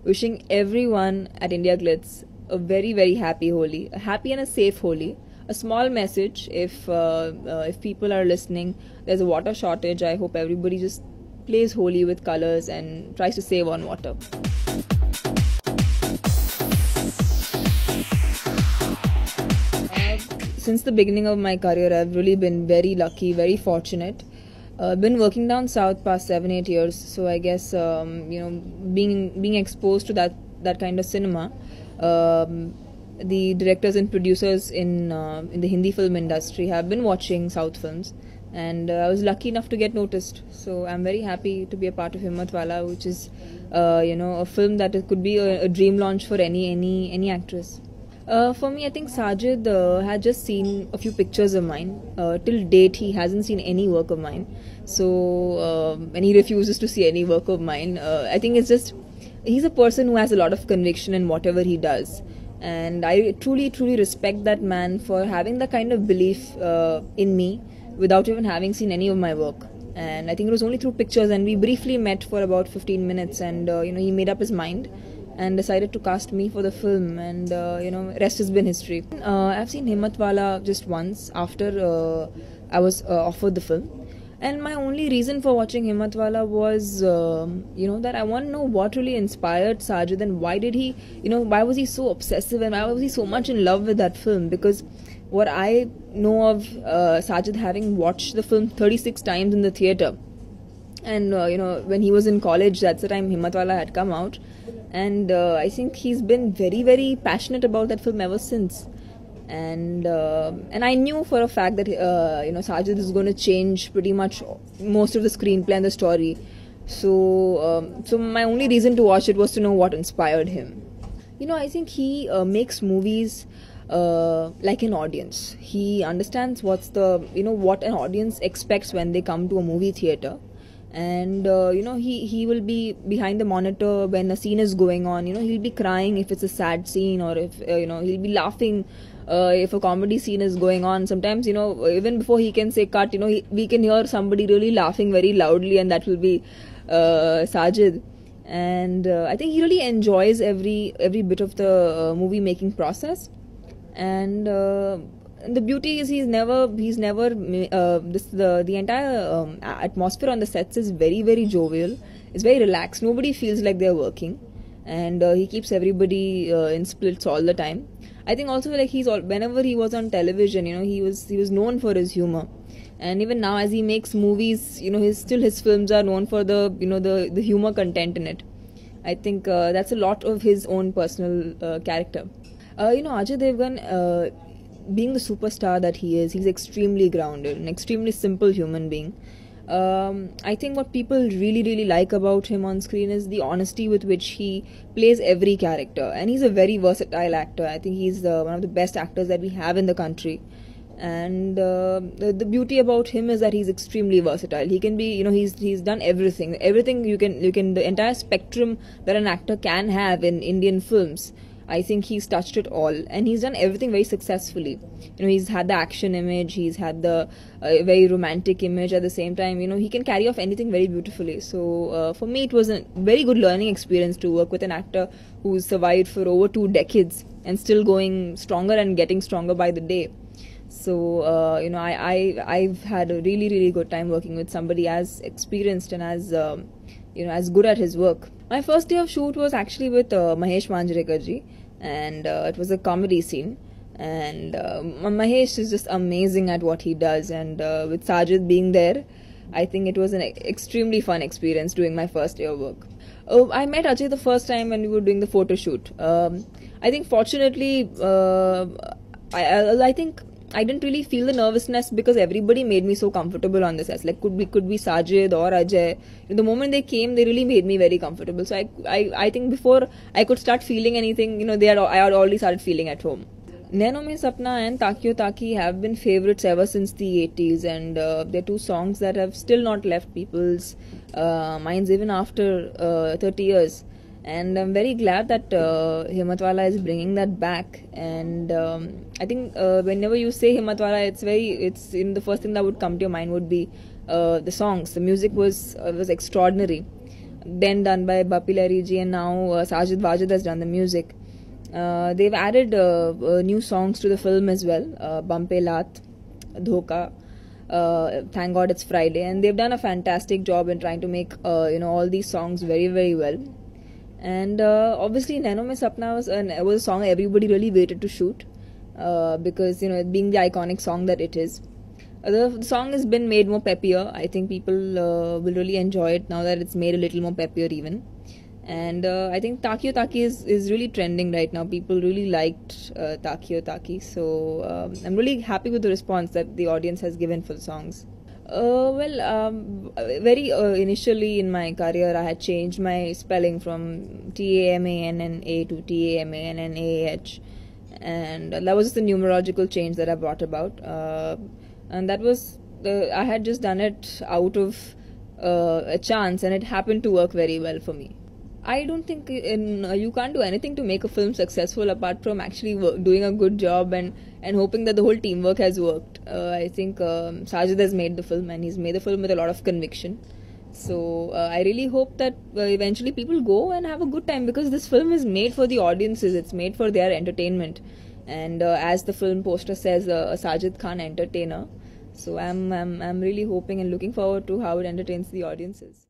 wishing everyone at India Glitz a very, very happy Holi, a happy and a safe Holi. A small message: if people are listening, there's a water shortage. I hope everybody just plays Holi with colors and tries to save on water. Since the beginning of my career, I've really been very lucky, very fortunate. I've been working down south past 7-8 years, so I guess being exposed to that kind of cinema, the directors and producers in the Hindi film industry have been watching South films, and I was lucky enough to get noticed. So I'm very happy to be a part of Himmatwala, which is a film that could be a dream launch for any actress. For me, I think Sajid had just seen a few pictures of mine. Till date, he hasn't seen any work of mine. So, and he refuses to see any work of mine. I think it's just, he's a person who has a lot of conviction in whatever he does. And I truly, truly respect that man for having the kind of belief in me without even having seen any of my work. And I think it was only through pictures, and we briefly met for about 15 minutes, and he made up his mind and decided to cast me for the film, and rest has been history. I've seen Himmatwala just once after I was offered the film, and my only reason for watching Himmatwala was that I want to know what really inspired Sajid, and why did he, why was he so obsessive, and why was he so much in love with that film? Because what I know of Sajid, having watched the film 36 times in the theatre, and when he was in college, that's the time Himmatwala had come out, and I think he's been very, very passionate about that film ever since. And I knew for a fact that Sajid is going to change pretty much most of the screenplay and the story. So my only reason to watch it was to know what inspired him. I think he makes movies like an audience. He understands what an audience expects when they come to a movie theater. And he will be behind the monitor when a scene is going on. He'll be crying if it's a sad scene, or if he'll be laughing if a comedy scene is going on. Sometimes even before he can say cut, we can hear somebody really laughing very loudly, and that will be Sajid. And I think he really enjoys every bit of the movie making process. And the beauty is he's never the entire atmosphere on the sets is very, very jovial. It's very relaxed. Nobody feels like they're working, and he keeps everybody in splits all the time. I think also, like, whenever he was on television, he was known for his humor, and even now as he makes movies, his films are known for the humor content in it. I think that's a lot of his own personal character. Ajay Devgan, being the superstar that he is, he's extremely grounded, an extremely simple human being. I think what people really, really like about him on screen is the honesty with which he plays every character, and he's a very versatile actor. I think he's one of the best actors that we have in the country. And the beauty about him is that he's extremely versatile. He can be, he's done everything the entire spectrum that an actor can have in Indian films. I think he's touched it all, and he's done everything very successfully. He's had the action image, he's had the very romantic image at the same time. He can carry off anything very beautifully. So for me, it was a very good learning experience to work with an actor who's survived for over 2 decades and still going stronger and getting stronger by the day. So I've had a really, really good time working with somebody as experienced and as as good at his work. My first day of shoot was actually with Mahesh Manjrekar ji, and it was a comedy scene. And Mahesh is just amazing at what he does, and with Sajid being there, I think it was an extremely fun experience doing my first day of work. I met Ajay the first time when we were doing the photo shoot. I think fortunately, I think I didn't really feel the nervousness because everybody made me so comfortable on this. As like could be Sajid or Ajay. The moment they came, they really made me very comfortable. So I think before I could start feeling anything, I had already started feeling at home. Naino Mein Sapna and Takiyo Taki have been favorites ever since the 80s, and they're 2 songs that have still not left people's minds even after 30 years. And I'm very glad that Himmatwala is bringing that back. And I think whenever you say Himmatwala, it's the first thing that would come to your mind would be the songs. The music was extraordinary. then done by Bappi Lahiri ji, and now Sajid Wajid has done the music. They've added new songs to the film as well, Bum Pe Laat, Dhoka, Thank God It's Friday, and they've done a fantastic job in trying to make all these songs very, very well. And obviously Naino Mein Sapna was a song everybody really waited to shoot, because it being the iconic song that it is. The song has been made more peppier. I think people will really enjoy it now that it's made a little more peppier even. And I think Takiyo Taki is really trending right now. People really liked Takiyo Taki. So I'm really happy with the response that the audience has given for the songs. Very initially in my career, I had changed my spelling from T-A-M-A-N-N-A to T-A-M-A-N-N-A-H. And that was just the numerological change that I brought about. And that was, I had just done it out of a chance, and it happened to work very well for me. I don't think you can't do anything to make a film successful apart from actually doing a good job and hoping that the whole teamwork has worked. I think Sajid has made the film, and he's made the film with a lot of conviction. So I really hope that eventually people go and have a good time, because this film is made for the audiences. It's made for their entertainment. And as the film poster says, a Sajid Khan entertainer. So I'm really hoping and looking forward to how it entertains the audiences.